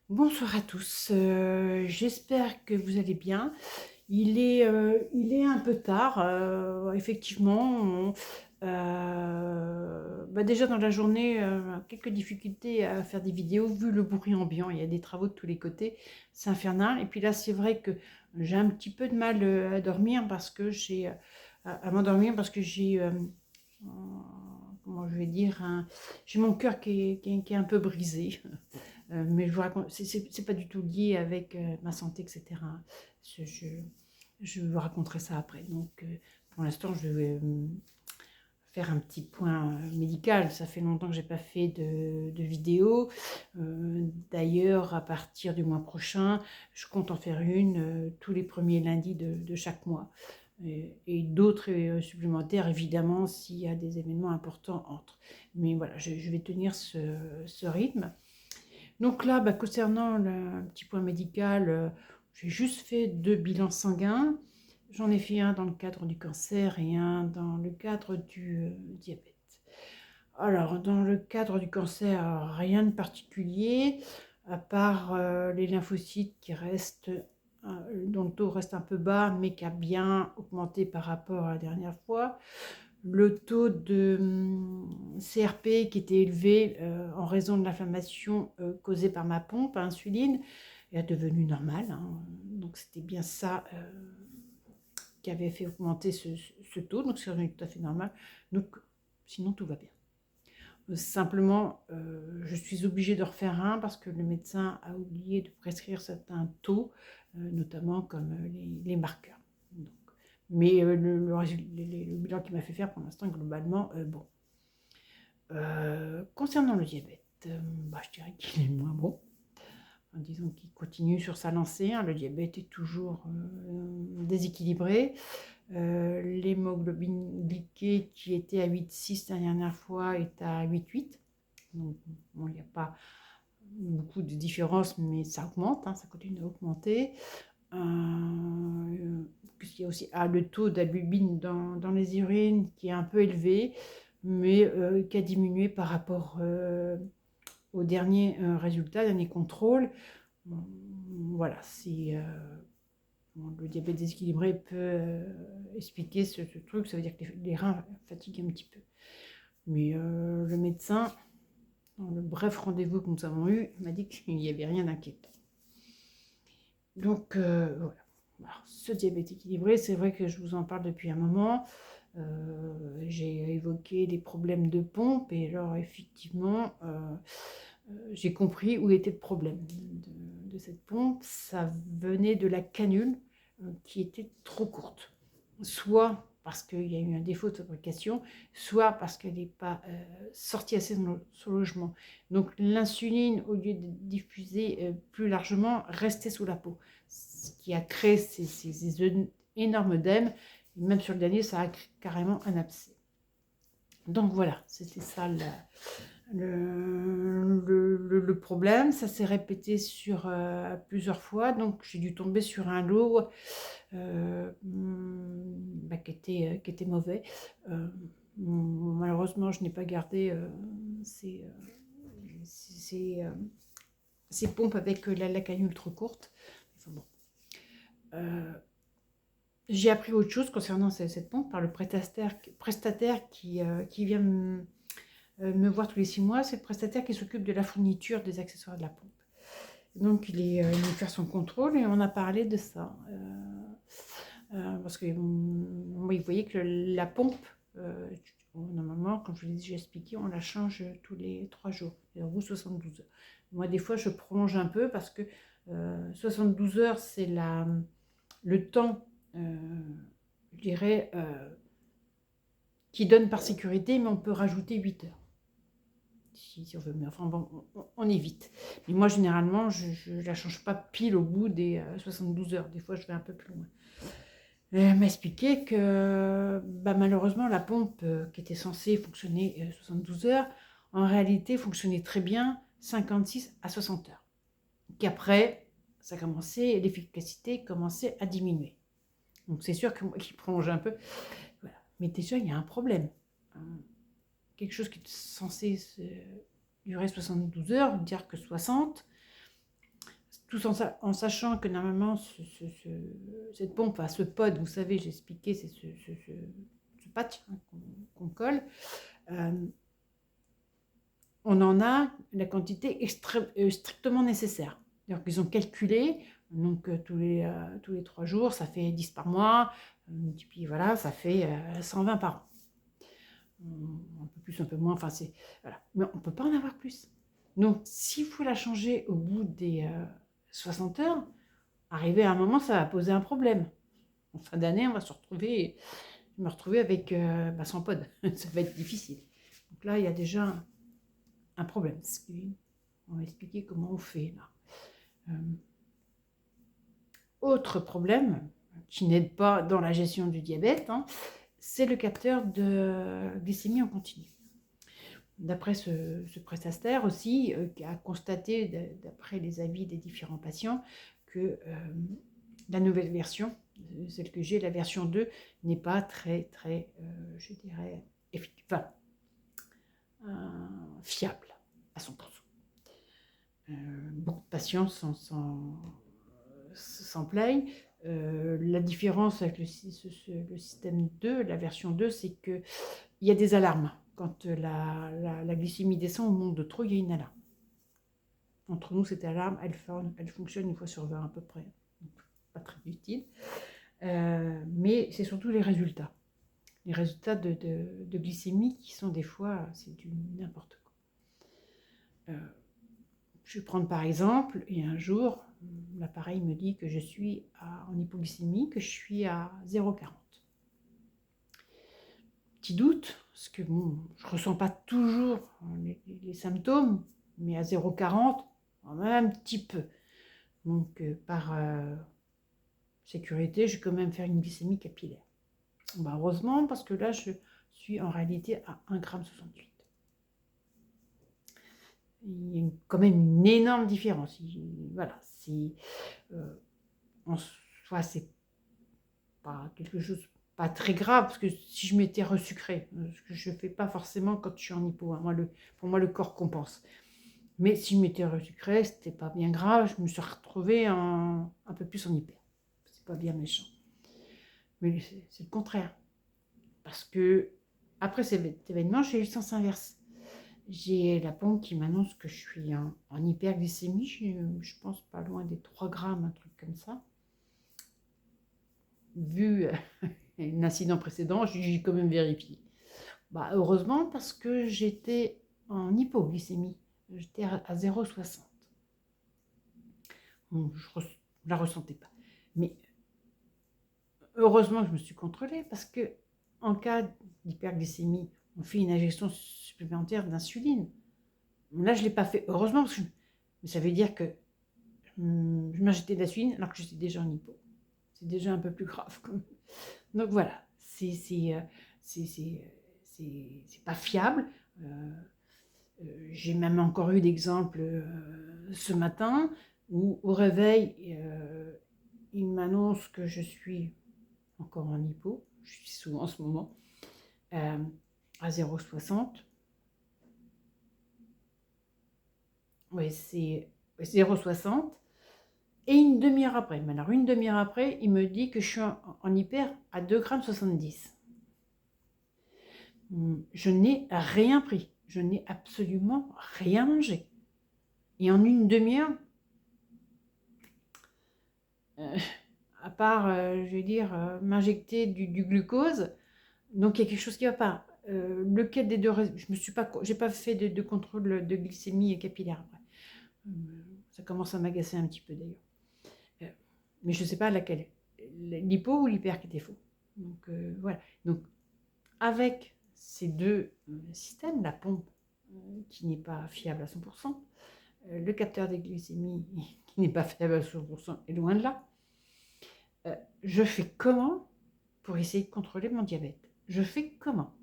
Bonsoir à tous, j'espère que vous allez bien. Il est un peu tard, effectivement, déjà dans la journée, quelques difficultés à faire des vidéos vu le bruit ambiant. Il y a des travaux de tous les côtés, c'est infernal et puis là, c'est vrai que j'ai un petit peu de mal, à dormir parce que à m'endormir parce que comment je vais dire? J'ai mon cœur qui est un peu brisé. Mais je vous raconte, c'est pas du tout lié avec ma santé, etc. Je, je, je vous raconterai ça après. Donc, pour l'instant, je vais faire un petit point médical. Ça fait longtemps que j'ai pas fait de vidéo. D'ailleurs, à partir du mois prochain, je compte en faire une tous les premiers lundis de chaque mois. Et d'autres supplémentaires, évidemment, s'il y a des événements importants entre. Mais voilà, je vais tenir ce rythme. Donc là, concernant le petit point médical, j'ai juste fait 2 bilans sanguins. J'en ai fait un dans le cadre du cancer et un dans le cadre du diabète. Alors, dans le cadre du cancer, rien de particulier, à part les lymphocytes dont le taux reste un peu bas, mais qui a bien augmenté par rapport à la dernière fois. Le taux de CRP qui était élevé en raison de l'inflammation causée par ma pompe à insuline est devenu normal, hein. Donc c'était bien ça qui avait fait augmenter ce taux, donc c'est revenu tout à fait normal. Donc sinon tout va bien. Simplement, je suis obligée de refaire un parce que le médecin a oublié de prescrire certains taux, notamment comme les marqueurs. Donc, mais le bilan qu'il m'a fait faire pour l'instant, globalement, bon. Concernant le diabète, je dirais qu'il est moins bon. Enfin, disons qu'il continue sur sa lancée, hein. Le diabète est toujours déséquilibré. L'hémoglobine glyquée qui était à 8,6 la dernière fois est à 8,8. Donc, bon, il n'y a pas beaucoup de différence, mais ça augmente, hein, ça continue à augmenter. Il y a aussi le taux d'albumine dans les urines qui est un peu élevé, mais qui a diminué par rapport au dernier résultat, dernier contrôle. Voilà, le diabète déséquilibré peut expliquer ce truc, ça veut dire que les reins fatiguent un petit peu. Mais le médecin, dans le bref rendez-vous que nous avons eu, m'a dit qu'il n'y avait rien d'inquiétant. Donc voilà. Alors, ce diabète équilibré, c'est vrai que je vous en parle depuis un moment. J'ai évoqué des problèmes de pompe et alors effectivement, j'ai compris où était le problème de cette pompe. Ça venait de la canule qui était trop courte. Soit parce qu'il y a eu un défaut de fabrication, soit parce qu'elle n'est pas sortie assez dans son logement. Donc l'insuline, au lieu de diffuser plus largement, restait sous la peau. Ce qui a créé ces énormes œdèmes. Même sur le dernier, ça a carrément un abcès. Donc voilà, c'était ça le problème. Ça s'est répété sur plusieurs fois, donc j'ai dû tomber sur un lot qui était mauvais. Malheureusement, je n'ai pas gardé ces, ces, euh, ces pompes avec la canule trop courte. Enfin, bon. J'ai appris autre chose concernant cette pompe par le prestataire qui vient me voir tous les 6 mois. C'est le prestataire qui s'occupe de la fourniture des accessoires de la pompe. Donc il est venu faire son contrôle et on a parlé de ça. Parce que il voyait que la pompe, normalement, comme je vous l'ai déjà expliqué, on la change tous les 3 jours, ou 72 heures. Moi, des fois, je prolonge un peu parce que 72 heures, c'est le temps, je dirais, qui donne par sécurité, mais on peut rajouter 8 heures. Si on veut, mais enfin bon, on évite. Mais moi, généralement, je ne la change pas pile au bout des 72 heures. Des fois, je vais un peu plus loin. Elle m'a expliqué que malheureusement, la pompe qui était censée fonctionner 72 heures, en réalité, fonctionnait très bien 56 à 60 heures. Qu'après, l'efficacité commençait à diminuer. Donc c'est sûr que moi qui prolonge un peu, voilà. Mais déjà, il y a un problème. Quelque chose qui est censé durer 72 heures, dire que 60, tout en sachant que normalement, cette pompe, enfin, ce pod, vous savez, j'ai expliqué, c'est ce patch hein, qu'on colle. On en a la quantité strictement nécessaire. Alors qu'ils ont calculé, donc tous les 3 jours, ça fait 10 par mois, et puis voilà, ça fait 120 par an. Un peu plus, un peu moins, enfin c'est... Voilà. Mais on ne peut pas en avoir plus. Donc s'il faut la changer au bout des 60 heures, arrivé à un moment, ça va poser un problème. En fin d'année, on va se retrouver, me retrouver avec sans pod. Ça va être difficile. Donc là, il y a déjà un problème. On va expliquer comment on fait là. Autre problème qui n'aide pas dans la gestion du diabète, hein, c'est le capteur de glycémie en continu. D'après ce prestataire aussi, qui a constaté, d'après les avis des différents patients, que la nouvelle version, celle que j'ai, la version 2, n'est pas très, je dirais, fiable à 100%. Beaucoup de patients s'en plaignent. La différence avec le système 2, la version 2, c'est qu'il y a des alarmes. Quand la glycémie descend ou monte de trop, il y a une alarme. Entre nous, cette alarme, elle fonctionne 1 fois sur 20 à peu près. Donc, pas très utile. Mais c'est surtout les résultats. Les résultats de glycémie qui sont des fois, c'est du n'importe quoi. Je vais prendre par exemple, et un jour, l'appareil me dit que je suis en hypoglycémie, que je suis à 0,40. Petit doute, parce que bon, je ne ressens pas toujours les symptômes, mais à 0,40, un petit peu. Donc par sécurité, je vais quand même faire une glycémie capillaire. Bah, heureusement, parce que là, je suis en réalité à 1,68 g. Il y a quand même une énorme différence. Voilà, en soi, c'est pas quelque chose, pas très grave, parce que si je m'étais resucrée, ce que je ne fais pas forcément quand je suis en hypo, hein, pour moi, le corps compense. Mais si je m'étais resucrée, c'était pas bien grave, je me suis retrouvée un peu plus en hyper. C'est pas bien méchant. Mais c'est le contraire. Parce que, après cet événement, j'ai eu le sens inverse. J'ai la pompe qui m'annonce que je suis en hyperglycémie, je pense pas loin des 3 grammes, un truc comme ça. Vu l'incident précédent, j'ai quand même vérifié. Bah, heureusement, parce que j'étais en hypoglycémie. J'étais à 0,60. Bon, je ne la ressentais pas. Mais heureusement que je me suis contrôlée, parce que en cas d'hyperglycémie, on fait une injection supplémentaire d'insuline. Là, je ne l'ai pas fait, heureusement, parce que ça veut dire que je m'injectais de l'insuline alors que j'étais déjà en hypo. C'est déjà un peu plus grave. Donc voilà, c'est pas fiable. J'ai même encore eu d'exemples ce matin où au réveil, il m'annonce que je suis encore en hypo. Je suis souvent en ce moment à 0,60. Oui, c'est 0,60. Et une demi-heure après, mais alors une demi-heure après, il me dit que je suis en hyper à 2,70 g. Je n'ai rien pris, je n'ai absolument rien mangé. Et en une demi-heure, à part, je vais dire, m'injecter du glucose, donc il y a quelque chose qui ne va pas. Lequel des deux, j'ai pas fait de contrôle de glycémie capillaire après. Ça commence à m'agacer un petit peu d'ailleurs. Mais je ne sais pas laquelle, l'hypo ou l'hyper qui était faux. Donc voilà. Donc avec ces deux systèmes, la pompe qui n'est pas fiable à 100%, le capteur des glycémies qui n'est pas fiable à 100%, et loin de là, je fais comment pour essayer de contrôler mon diabète? Je fais comment?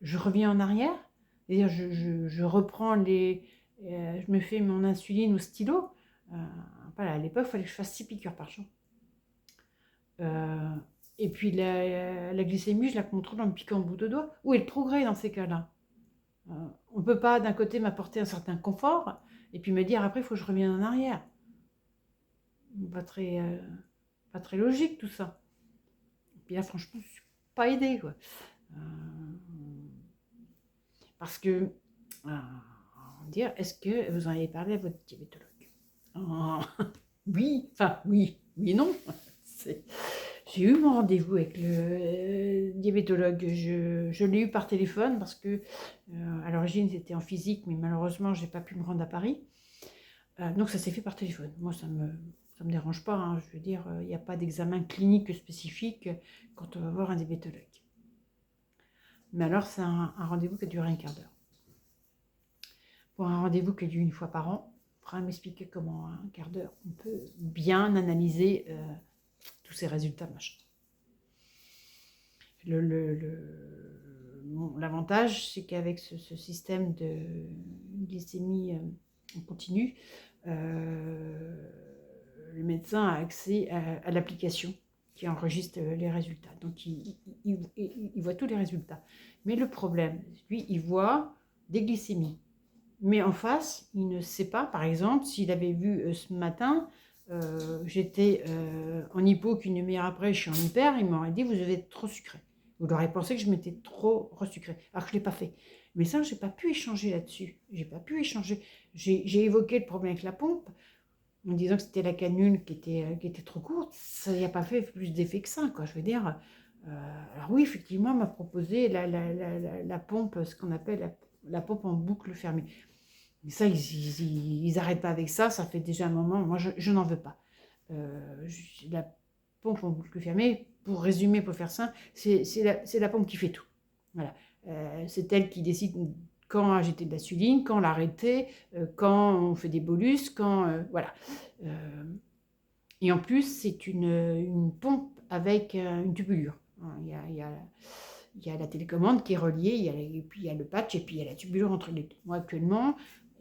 Je reviens en arrière, c'est-à-dire je reprends je me fais mon insuline au stylo. Voilà, à l'époque, il fallait que je fasse 6 piqûres par jour. Et puis la glycémie, je la contrôle en me piquant au bout de doigt. Où est le progrès dans ces cas-là? On ne peut pas d'un côté m'apporter un certain confort et puis me dire après il faut que je revienne en arrière. pas très logique tout ça. Et puis là, franchement, je ne suis pas aidée, quoi. Euh, parce que, dire, est-ce que vous en avez parlé à votre diabétologue? Oh, oui, enfin, oui et non. J'ai eu mon rendez-vous avec le diabétologue. Je l'ai eu par téléphone parce que, à l'origine, c'était en physique, mais malheureusement, je n'ai pas pu me rendre à Paris. Donc, ça s'est fait par téléphone. Moi, ça me dérange pas, hein. Je veux dire, il n'y a pas d'examen clinique spécifique quand on va voir un diabétologue. Mais alors, c'est un rendez-vous qui a duré un quart d'heure. Pour un rendez-vous qui a lieu une fois par an, il faudra m'expliquer comment, un quart d'heure, on peut bien analyser tous ces résultats, machin. L'avantage, c'est qu'avec ce système de glycémie en continu, le médecin a accès à l'application qui enregistre les résultats. Donc, il voit tous les résultats. Mais le problème, lui, il voit des glycémies. Mais en face, il ne sait pas, par exemple, s'il avait vu ce matin, j'étais en hypo, qu'une demi-heure après, je suis en hyper, il m'aurait dit, vous avez trop sucré. Vous aurez pensé que je m'étais trop resucré, alors que je ne l'ai pas fait. Mais ça, je n'ai pas pu échanger là-dessus. J'ai pas pu échanger. J'ai évoqué le problème avec la pompe, en disant que c'était la canule qui était trop courte. Ça n'y a pas fait plus d'effet que ça, quoi. Je veux dire, alors oui, effectivement, on m'a proposé la pompe, ce qu'on appelle la pompe en boucle fermée. Mais ça, ils n'arrêtent pas avec ça, ça fait déjà un moment, moi je n'en veux pas. La pompe en boucle fermée, pour résumer, pour faire simple, c'est la pompe qui fait tout. Voilà. C'est elle qui décide quand ajouter de l'insuline, quand l'arrêter, quand on fait des bolus, quand... voilà. Et en plus, c'est une pompe avec une tubulure. Il y a la télécommande qui est reliée, et puis il y a le patch, et puis il y a la tubulure entre les deux. Moi, actuellement,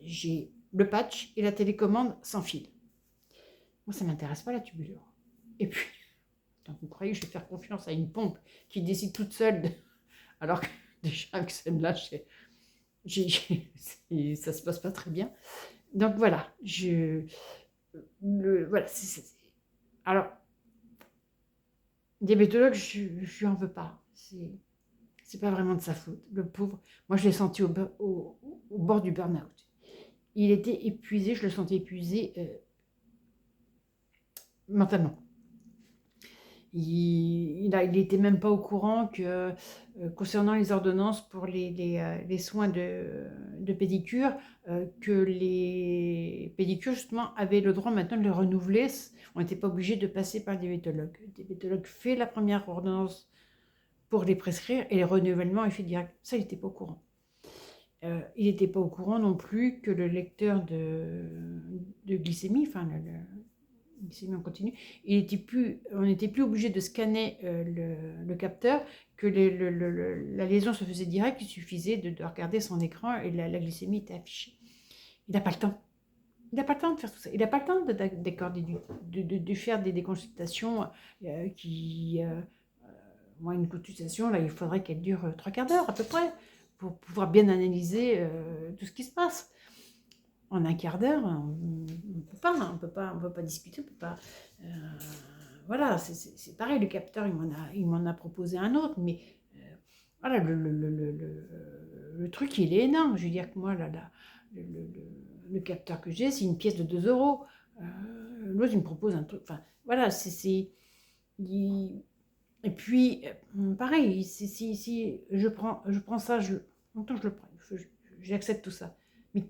j'ai le patch et la télécommande sans fil. Moi, ça ne m'intéresse pas, la tubulure. Et puis, donc vous croyez que je vais faire confiance à une pompe qui décide toute seule, alors que déjà avec celle-là, ça se passe pas très bien. Donc voilà, voilà, alors, diabétologue, je lui en veux pas. C'est pas vraiment de sa faute. Le pauvre, moi je l'ai senti au bord du burn-out. Il était épuisé, je le sentais épuisé mentalement. Il n'était même pas au courant que, concernant les ordonnances pour les soins de pédicure, que les pédicures, justement, avaient le droit maintenant de les renouveler. On n'était pas obligé de passer par le diabétologue. Le diabétologue fait la première ordonnance pour les prescrire et les renouvellements est fait direct. Ça, il n'était pas au courant. Il n'était pas au courant non plus que le lecteur de glycémie, enfin glycémie en continu, on n'était plus obligé de scanner le capteur, que la lésion se faisait direct, il suffisait de regarder son écran et la glycémie était affichée. Il n'a pas le temps. Il n'a pas le temps de faire tout ça. Il n'a pas le temps d'accorder de faire des consultations moi, une consultation, là, il faudrait qu'elle dure 3/4 d'heure à peu près, pour pouvoir bien analyser tout ce qui se passe. En un quart d'heure, on ne peut pas discuter, on peut pas... voilà, c'est pareil, le capteur, il m'en a proposé un autre, mais voilà, le truc, il est énorme. Je veux dire que moi, le capteur que j'ai, c'est une pièce de 2 euros. L'autre, il me propose un truc, enfin, voilà, et puis, pareil, si je prends ça, longtemps je le prends, j'accepte tout ça. Mais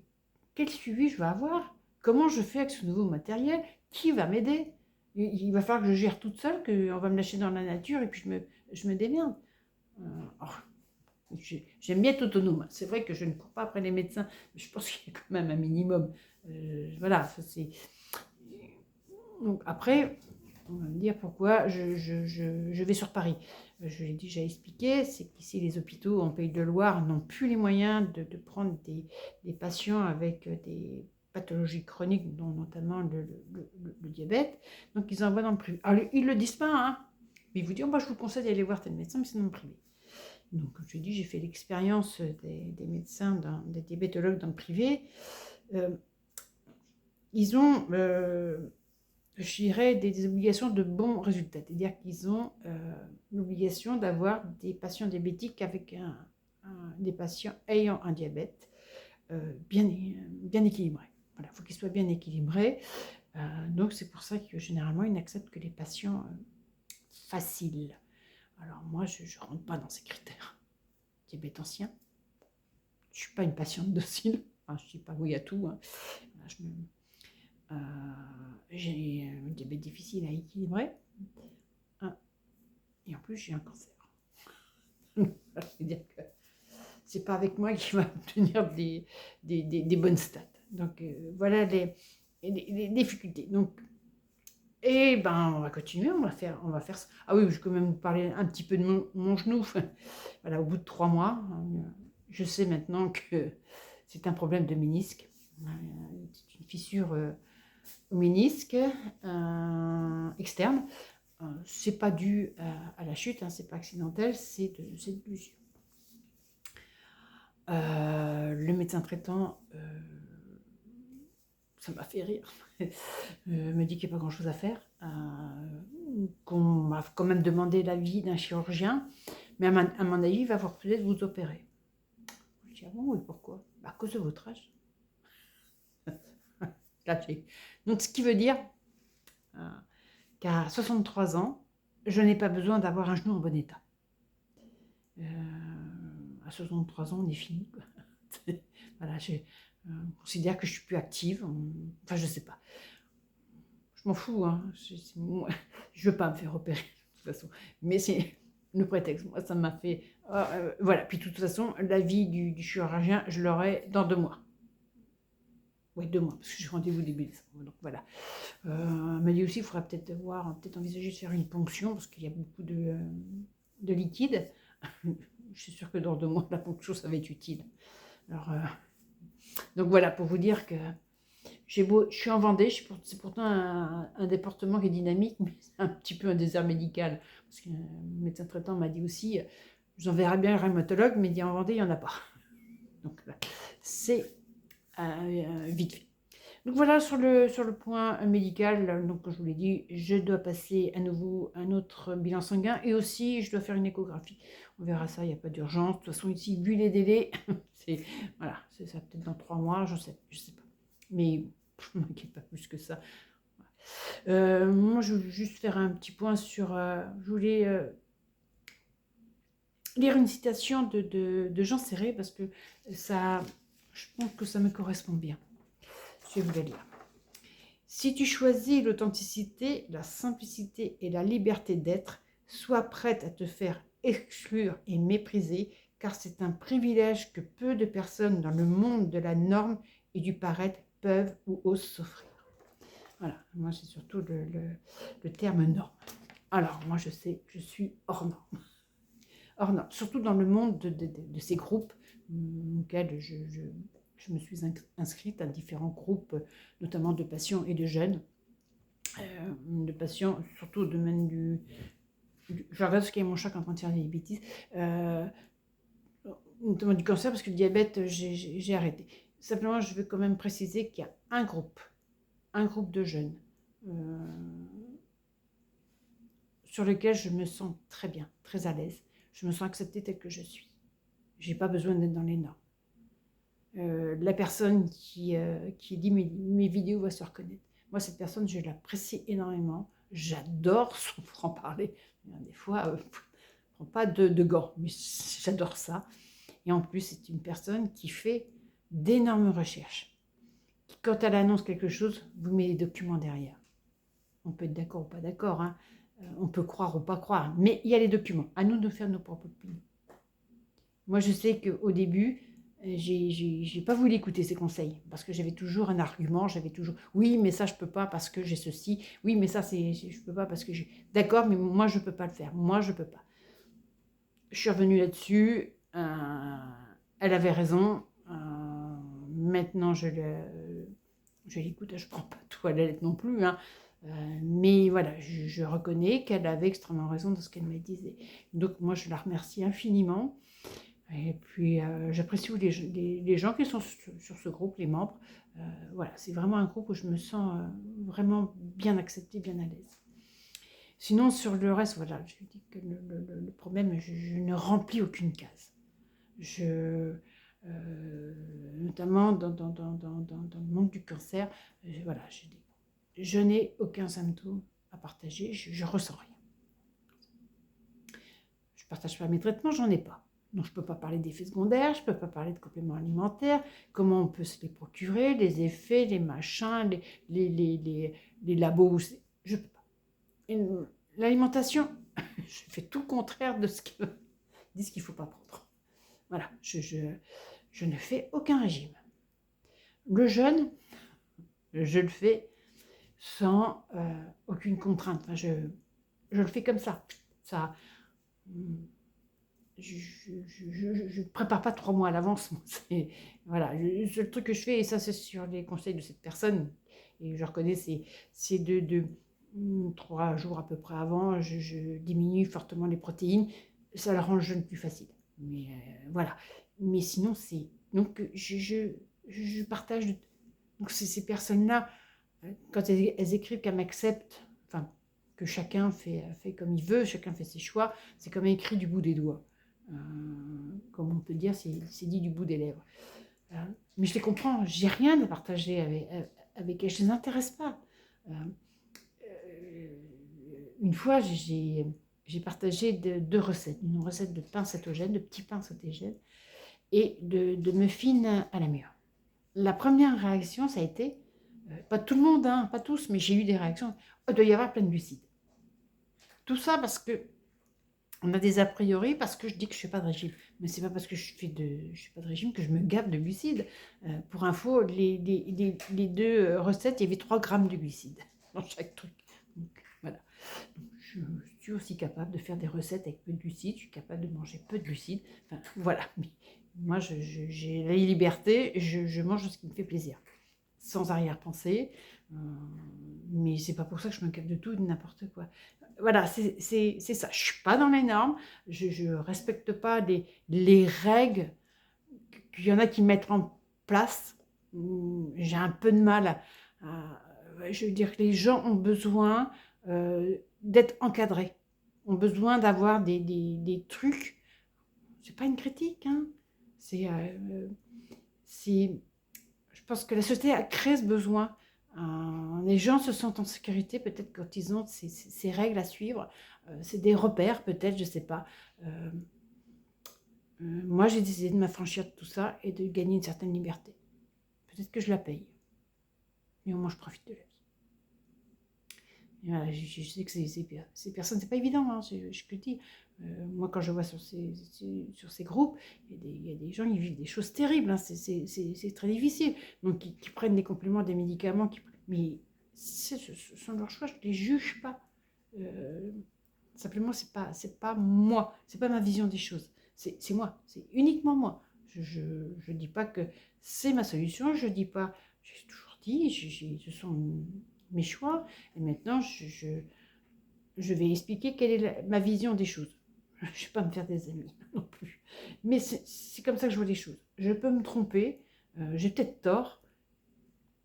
quel suivi je vais avoir? Comment je fais avec ce nouveau matériel? Qui va m'aider? Il va falloir que je gère toute seule, qu'on va me lâcher dans la nature et puis je me démerde. J'aime bien être autonome. C'est vrai que je ne cours pas après les médecins, mais je pense qu'il y a quand même un minimum. Voilà, ça c'est... Donc après, on va me dire pourquoi je vais sur Paris. Je l'ai déjà expliqué, c'est qu'ici les hôpitaux en Pays de Loire n'ont plus les moyens de prendre des patients avec des pathologies chroniques, dont notamment le diabète. Donc ils envoient dans le privé. Alors ils ne le disent pas, hein, mais ils vous disent, oh, bah, je vous conseille d'aller voir tel médecin, mais c'est dans le privé. Donc comme je l'ai dit, j'ai fait l'expérience des médecins, des diabétologues dans le privé. Ils ont... je dirais, des obligations de bons résultats. C'est-à-dire qu'ils ont l'obligation d'avoir des patients diabétiques avec des patients ayant un diabète bien équilibré. Voilà, il faut qu'ils soient bien équilibrés. Donc c'est pour ça que généralement, ils n'acceptent que les patients faciles. Alors moi, je ne rentre pas dans ces critères. Diabète ancien, je ne suis pas une patiente docile. Enfin, je ne dis pas oui à tout. Hein. J'ai un diabète difficile à équilibrer. Et en plus, j'ai un cancer. C'est-à-dire que c'est pas avec moi qu'il va obtenir des bonnes stats. Donc voilà les difficultés. Donc, et ben on va continuer, on va faire ça. Ah oui, je vais quand même vous parler un petit peu de mon genou. Voilà, au bout de 3 mois, je sais maintenant que c'est un problème de ménisque. C'est une fissure au ménisque externe. C'est pas dû à la chute, hein, c'est pas accidentel, c'est de l'usure. Le médecin traitant, ça m'a fait rire, me dit qu'il n'y a pas grand chose à faire, qu'on m'a quand même demandé l'avis d'un chirurgien, mais à mon avis, il va peut-être vous opérer. Je dis, ah bon, et pourquoi? À cause de votre âge. Donc, ce qui veut dire qu'à 63 ans, je n'ai pas besoin d'avoir un genou en bon état. À 63 ans, on est fini. Voilà, je considère que je suis plus active. Enfin, je sais pas. Je m'en fous. Hein. Je veux pas me faire opérer de toute façon. Mais c'est le prétexte. Moi, ça m'a fait. Voilà. Puis de toute façon, l'avis du chirurgien, je l'aurai dans 2 mois. Oui, 2 mois, parce que j'ai rendez-vous début décembre. Donc voilà. Elle m'a dit aussi, il faudra peut-être envisager de faire une ponction, parce qu'il y a beaucoup de liquide. Je suis sûre que dans 2 mois, la ponction, ça va être utile. Alors, donc voilà, pour vous dire que je suis en Vendée, c'est pourtant un département qui est dynamique, mais c'est un petit peu un désert médical. Parce que le médecin traitant m'a dit aussi, je vous enverrai bien un rhumatologue, mais il dit en Vendée, il n'y en a pas. Donc là, c'est vite fait. Donc voilà, sur le point médical, donc comme je vous l'ai dit, je dois passer à nouveau un autre bilan sanguin et aussi je dois faire une échographie. On verra ça, il n'y a pas d'urgence. De toute façon, ici, vu les délais, voilà, c'est ça peut-être dans 3 mois, je sais pas. Mais je ne m'inquiète pas plus que ça. Moi, je veux juste faire un petit point sur... je voulais lire une citation de Jean Serré parce que ça, je pense que ça me correspond bien. Je vais vous la lire. Si tu choisis l'authenticité, la simplicité et la liberté d'être, sois prête à te faire exclure et mépriser, car c'est un privilège que peu de personnes dans le monde de la norme et du paraître peuvent ou osent s'offrir. Voilà, moi c'est surtout le terme norme. Alors, moi je sais que je suis hors norme. Hors norme, surtout dans le monde de ces groupes auxquels je me suis inscrite à différents groupes, notamment de patients et de jeunes, de patients, surtout au domaine je regarde ce qu'il y a mon chat quand on tire des bêtises, notamment du cancer, parce que le diabète, j'ai arrêté. Simplement, je veux quand même préciser qu'il y a un groupe de jeunes, sur lequel je me sens très bien, très à l'aise. Je me sens acceptée telle que je suis. Je n'ai pas besoin d'être dans les normes. La personne qui lit mes vidéos va se reconnaître. Moi, cette personne, je l'apprécie énormément. J'adore son franc-parler. Des fois, prends pas de gants, mais j'adore ça. Et en plus, c'est une personne qui fait d'énormes recherches. Quand elle annonce quelque chose, vous mettez les documents derrière. On peut être d'accord ou pas d'accord, hein. On peut croire ou pas croire, mais il y a les documents. À nous de faire nos propres opinions. Moi, je sais qu'au début, j'ai pas voulu écouter ses conseils parce que j'avais toujours un argument, j'avais toujours oui, mais ça je peux pas parce que j'ai ceci, oui, mais ça je peux pas parce que j'ai d'accord, mais moi je peux pas le faire, moi je peux pas. Je suis revenue là-dessus, elle avait raison, maintenant je l'écoute, je prends pas tout à la lettre non plus, hein. Mais voilà, je reconnais qu'elle avait extrêmement raison dans ce qu'elle me disait. Donc moi je la remercie infiniment. Et puis, j'apprécie les gens qui sont sur ce groupe, les membres. Voilà, c'est vraiment un groupe où je me sens vraiment bien acceptée, bien à l'aise. Sinon, sur le reste, voilà, je dis que le problème, je ne remplis aucune case. Notamment dans le monde du cancer, voilà, je n'ai aucun symptôme à partager, je ressens rien. Je ne partage pas mes traitements, j'en ai pas. Donc je ne peux pas parler d'effets secondaires, je ne peux pas parler de compléments alimentaires, comment on peut se les procurer, les effets, les machins, les labos, je ne peux pas. L'alimentation, je fais tout le contraire de ce qu'ils disent qu'il ne faut pas prendre. Voilà, je ne fais aucun régime. Le jeûne, je le fais sans aucune contrainte. Enfin, je le fais comme ça. Je ne prépare pas 3 mois à l'avance. Voilà, le seul truc que je fais, et ça c'est sur les conseils de cette personne, et je reconnais, c'est de 3 jours à peu près avant, je diminue fortement les protéines. Ça leur rend le jeûne plus facile. Mais voilà. Mais sinon, c'est... Donc, je partage... Donc, ces personnes-là, quand elles écrivent qu'elles m'acceptent, enfin, que chacun fait comme il veut, chacun fait ses choix, c'est comme écrit du bout des doigts. Comme on peut dire, c'est dit du bout des lèvres. Mais je les comprends, j'ai rien à partager avec elles, je ne les intéresse pas. Une fois, j'ai partagé 2 recettes. Une recette de pain cétogène, de petits pains cétogènes, et de muffins à la mûre. La première réaction, ça a été, pas tout le monde, hein, pas tous, mais j'ai eu des réactions, oh, il doit y avoir plein de glucides. Tout ça parce que on a des a priori parce que je dis que je ne fais pas de régime. Mais ce n'est pas parce que je ne fais pas de régime que je me gave de glucides. Pour info, les 2 recettes, il y avait 3 grammes de glucides dans chaque truc. Donc, voilà. Donc, je suis aussi capable de faire des recettes avec peu de glucides. Je suis capable de manger peu de glucides. Enfin, voilà. Mais moi, j'ai la liberté. Je mange ce qui me fait plaisir. Sans arrière-pensée. Mais c'est pas pour ça que je me gave de tout et de n'importe quoi. Voilà, c'est ça. Je suis pas dans les normes, je respecte pas les règles qu'il y en a qui mettent en place. J'ai un peu de mal je veux dire que les gens ont besoin d'être encadrés, ont besoin d'avoir des trucs. C'est pas une critique, hein. Je pense que la société a créé ce besoin. Les gens se sentent en sécurité peut-être quand ils ont ces règles à suivre. C'est des repères peut-être, je ne sais pas. Moi, j'ai décidé de m'affranchir de tout ça et de gagner une certaine liberté. Peut-être que je la paye. Mais au moins, je profite de la vie. Et voilà, je sais que ces personnes, c'est pas évident, hein, je te le dis. Moi, quand je vois sur ces groupes, il y a des gens qui vivent des choses terribles, hein, c'est très difficile. Donc, qui prennent des compléments, des médicaments, mais ce sont leurs choix, je ne les juge pas. Simplement, c'est pas moi, c'est pas ma vision des choses. C'est moi, c'est uniquement moi. Je dis pas que c'est ma solution, je dis pas, j'ai toujours dit, ce sont mes choix, et maintenant je vais expliquer quelle est ma vision des choses. Je ne vais pas me faire des amis non plus. Mais c'est comme ça que je vois les choses. Je peux me tromper, j'ai peut-être tort,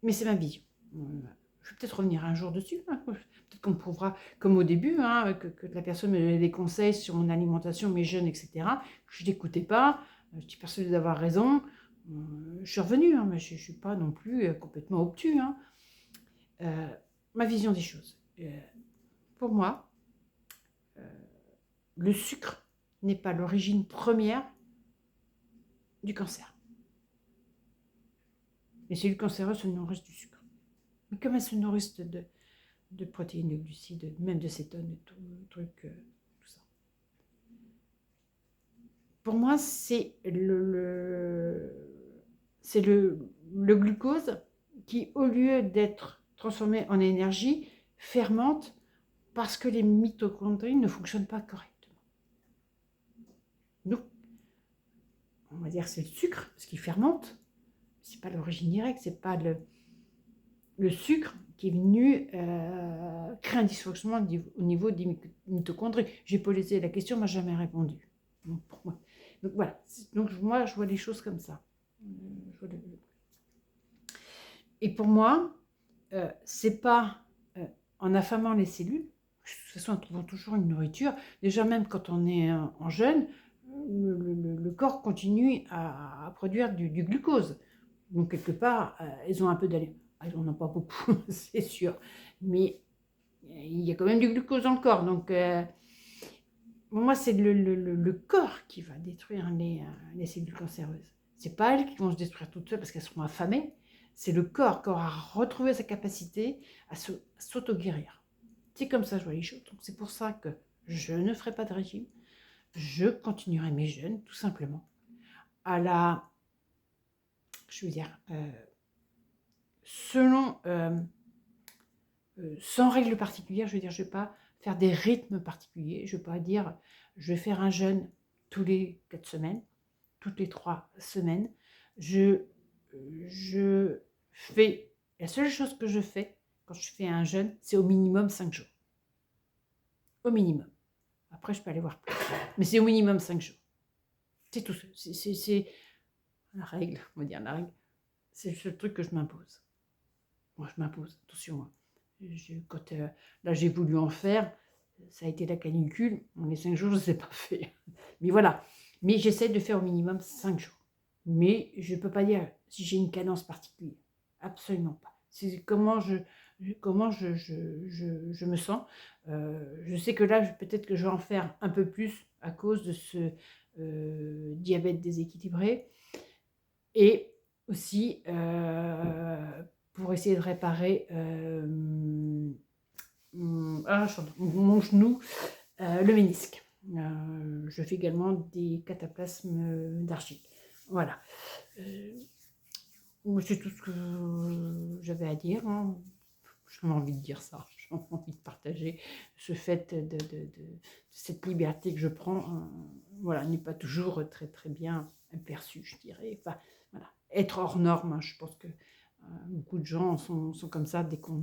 mais c'est ma vision. Je vais peut-être revenir un jour dessus. Hein. Peut-être qu'on prouvera, comme au début, hein, que la personne me donnait des conseils sur mon alimentation, mes jeûnes, etc. Que je n'écoutais pas. Je suis persuadée d'avoir raison. Je suis revenue, hein, mais je ne suis pas non plus complètement obtus. Hein. Ma vision des choses. Pour moi, le sucre n'est pas l'origine première du cancer. Les cellules cancéreuses se nourrissent du sucre. Mais comme elles se nourrissent de protéines, de glucides, même de cétones, de tout ça. Pour moi, c'est le glucose qui, au lieu d'être transformé en énergie, fermente parce que les mitochondries ne fonctionnent pas correctement. Donc, on va dire que c'est le sucre, parce qu'il fermente. C'est pas l'origine directe, c'est pas le sucre qui est venu créer un dysfonctionnement au niveau des mitochondries. J'ai posé la question, m'a jamais répondu. Donc, pour moi. Donc voilà. Donc moi, je vois les choses comme ça. Et pour moi, c'est pas en affamant les cellules, de toute façon en trouvant toujours une nourriture, déjà même quand on est en jeûne, le corps continue à produire du glucose. Donc quelque part, ils ont un peu d'aliments. Ils n'en ont pas beaucoup, c'est sûr, mais il y a quand même du glucose dans le corps. Donc moi, c'est le corps qui va détruire les cellules cancéreuses. C'est pas elles qui vont se détruire toutes seules parce qu'elles seront affamées. C'est le corps qui aura retrouvé sa capacité à s'auto-guérir. C'est comme ça que je vois les choses. Donc c'est pour ça que je ne ferai pas de régime. Je continuerai mes jeûnes, tout simplement. À la, je veux dire, selon, sans règle particulière, je veux dire, je ne vais pas faire des rythmes particuliers. Je ne vais pas dire, je vais faire un jeûne tous les 4 semaines, toutes les 3 semaines. Je fais, la seule chose que je fais quand je fais un jeûne, c'est au minimum 5 jours. Au minimum. Après, je peux aller voir plus. Mais c'est au minimum 5 jours. C'est tout. C'est la règle, on va dire la règle. C'est le seul truc que je m'impose. Moi, je m'impose, attention. Quand là, j'ai voulu en faire, ça a été la canicule. Les 5 jours, je ne sais pas fait. Mais voilà. Mais j'essaie de faire au minimum 5 jours. Mais je ne peux pas dire si j'ai une cadence particulière. Absolument pas. C'est comment je me sens. Je sais que là, peut-être que je vais en faire un peu plus à cause de ce diabète déséquilibré. Et aussi pour essayer de réparer mon genou, le ménisque. Je fais également des cataplasmes d'argile. Voilà. C'est tout ce que j'avais à dire. Hein. J'avais envie de dire ça. J'ai envie de partager ce fait de cette liberté que je prends. Voilà, n'est pas toujours très très bien perçu, je dirais. Enfin, voilà. Être hors norme, hein, je pense que beaucoup de gens sont comme ça dès qu'on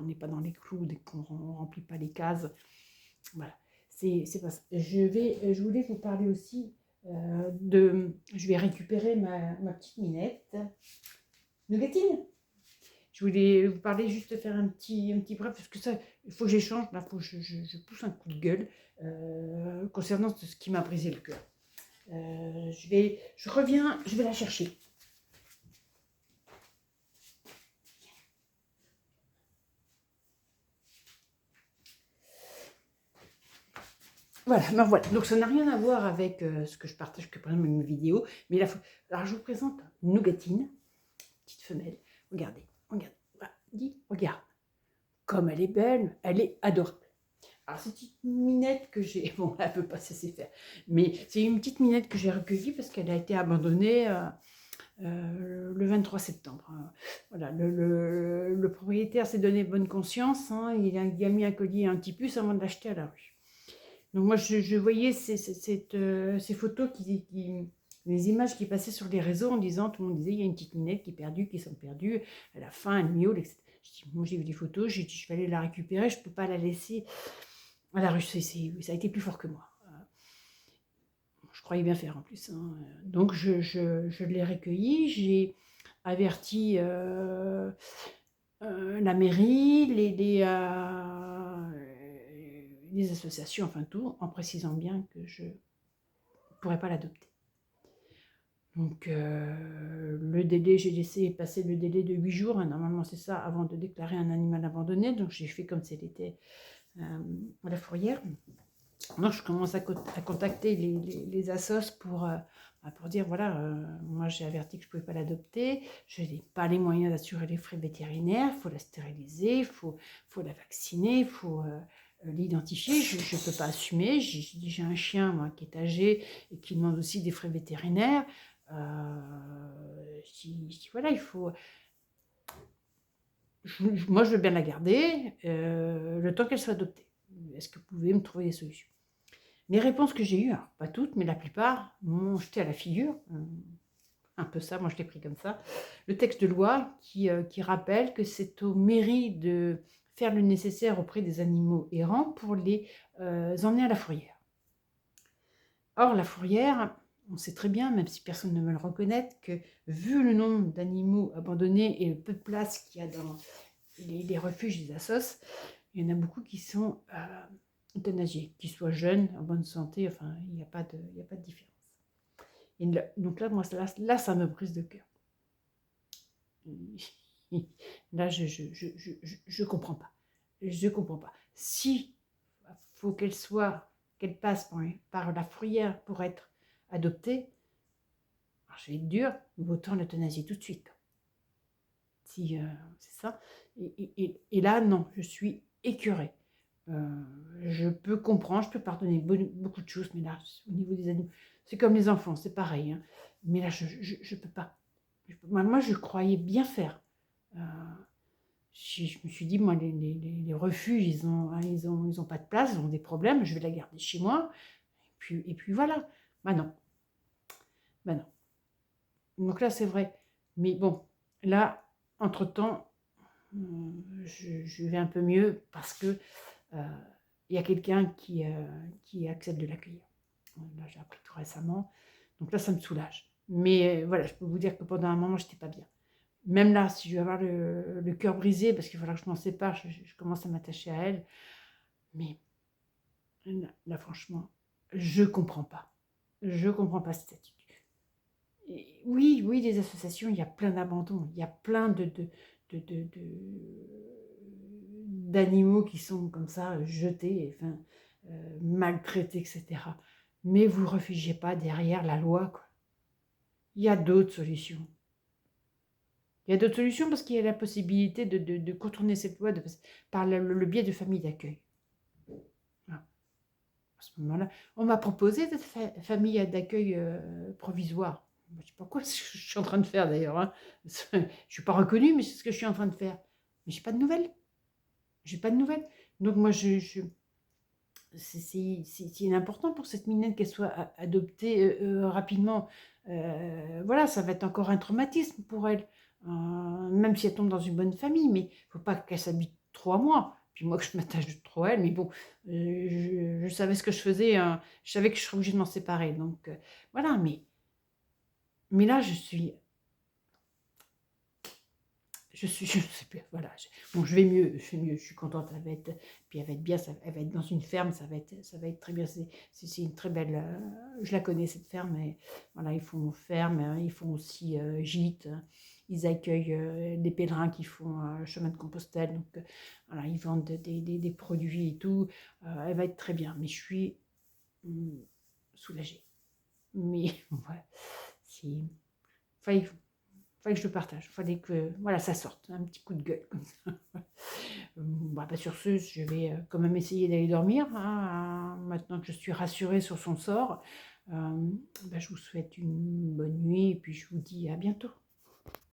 n'est pas dans les clous, dès qu'on ne remplit pas les cases. Voilà, c'est pas ça. Je voulais vous parler aussi je vais récupérer ma petite minette. Nougatine. Je voulais vous parler, juste faire un petit bref, parce que ça, il faut que j'échange, là, il faut que je pousse un coup de gueule concernant ce qui m'a brisé le cœur. Je reviens, je vais la chercher. Voilà, ben voilà. Donc ça n'a rien à voir avec ce que je partage que par exemple mes vidéos, mais là, alors je vous présente Nougatine, petite femelle. Regardez, voilà, regarde, comme elle est belle, elle est adorable. Alors c'est une petite minette que j'ai, bon elle peut pas se laisser faire, mais c'est une petite minette que j'ai recueillie parce qu'elle a été abandonnée le 23 septembre. Voilà, le propriétaire s'est donné bonne conscience, hein, il a mis un collier et un petit puce avant de l'acheter à la rue. Donc moi je voyais ces photos les images qui passaient sur les réseaux en disant, tout le monde disait, il y a une petite minette qui est perdue, qui sont perdues, à la fin elle miaule, etc. Moi j'ai vu des photos, j'ai dit je vais aller la récupérer, je ne peux pas la laisser à la rue, ça a été plus fort que moi. Je croyais bien faire en plus. Hein. Donc je l'ai recueillie, j'ai averti la mairie, les associations, enfin tout, en précisant bien que je ne pourrais pas l'adopter. Donc le délai, j'ai laissé passer le délai de 8 jours, hein, normalement c'est ça, avant de déclarer un animal abandonné, donc j'ai fait comme si elle était à la fourrière. Donc je commence à contacter les assos pour dire, voilà, moi j'ai averti que je ne pouvais pas l'adopter, je n'ai pas les moyens d'assurer les frais vétérinaires, il faut la stériliser, il faut la vacciner, il faut l'identifier, je ne peux pas assumer, j'ai un chien moi, qui est âgé et qui demande aussi des frais vétérinaires, voilà, il faut... moi je veux bien la garder le temps qu'elle soit adoptée. Est-ce que vous pouvez me trouver des solutions? Les réponses que j'ai eues, alors pas toutes, mais la plupart, m'ont jeté à la figure, un peu ça, moi je l'ai pris comme ça, le texte de loi qui rappelle que c'est aux mairies de faire le nécessaire auprès des animaux errants pour les emmener à la fourrière. Or, la fourrière, on sait très bien, même si personne ne veut le reconnaître, que vu le nombre d'animaux abandonnés et le peu de place qu'il y a les refuges, les assos, il y en a beaucoup qui sont euthanasiés, qu'ils soient jeunes, en bonne santé, enfin, il n'y a pas de différence. Et donc là, moi, là, ça me brise le cœur. Là, je comprends pas. Je comprends pas. Si faut qu'elle passe par la fourrière pour être adoptée, alors je vais être dure, autant l'euthanasie tout de suite. Si c'est ça. Et là, non, je suis écœurée. Je peux comprendre, je peux pardonner beaucoup de choses, mais là, au niveau des animaux, c'est comme les enfants, c'est pareil. Hein. Mais là, je peux pas. Moi, je croyais bien faire. Euh, je me suis dit, moi, les refuges, ils ont pas de place, ils ont des problèmes, je vais la garder chez moi. Et puis voilà. Bah non. Bah non. Donc là, c'est vrai. Mais bon, là, entre-temps, je vais un peu mieux parce que il y a quelqu'un qui accepte de l'accueillir. Là, j'ai appris tout récemment. Donc là, ça me soulage. Mais voilà, je peux vous dire que pendant un moment, je n'étais pas bien. Même là, si je vais avoir le cœur brisé, parce qu'il faudra que je m'en sépare, je commence à m'attacher à elle. Mais là, franchement, je ne comprends pas. Je ne comprends pas cette attitude. Et oui, oui, les associations, il y a plein d'abandons. Il y a plein d'animaux qui sont comme ça jetés, enfin, maltraités, etc. Mais vous ne réfugiez pas derrière la loi, quoi. Il y a d'autres solutions. Il y a d'autres solutions parce qu'il y a la possibilité de contourner cette loi par le biais de familles d'accueil. Voilà. À ce moment-là, on m'a proposé d'être famille d'accueil provisoire. Je ne sais pas quoi je suis en train de faire d'ailleurs. Hein. Je ne suis pas reconnue, mais c'est ce que je suis en train de faire. Mais je n'ai pas de nouvelles. J'ai pas de nouvelles. Donc moi, c'est important pour cette minette qu'elle soit adoptée rapidement. Voilà, ça va être encore un traumatisme pour elle. Même si elle tombe dans une bonne famille, mais il ne faut pas qu'elle s'habite trop à moi. Puis moi, que je m'attache trop à elle, mais bon, je savais ce que je faisais, hein. Je savais que je serais obligée de m'en séparer. Donc voilà, mais là, je sais plus, voilà. Bon, je vais mieux, je suis contente, puis elle va être bien, elle va être dans une ferme, ça va être très bien. C'est une très belle, je la connais cette ferme, et voilà, ils font ferme, hein, ils font aussi gîte, hein. Ils accueillent des pèlerins qui font chemin de Compostelle, donc voilà, ils vendent des produits et tout. Elle va être très bien, mais je suis soulagée. Mais voilà, fallait, fallait que je le partage, fallait que voilà, ça sorte, un petit coup de gueule comme ça. Bah, sur ce, je vais quand même essayer d'aller dormir, hein, maintenant que je suis rassurée sur son sort. Bah, je vous souhaite une bonne nuit et puis je vous dis à bientôt.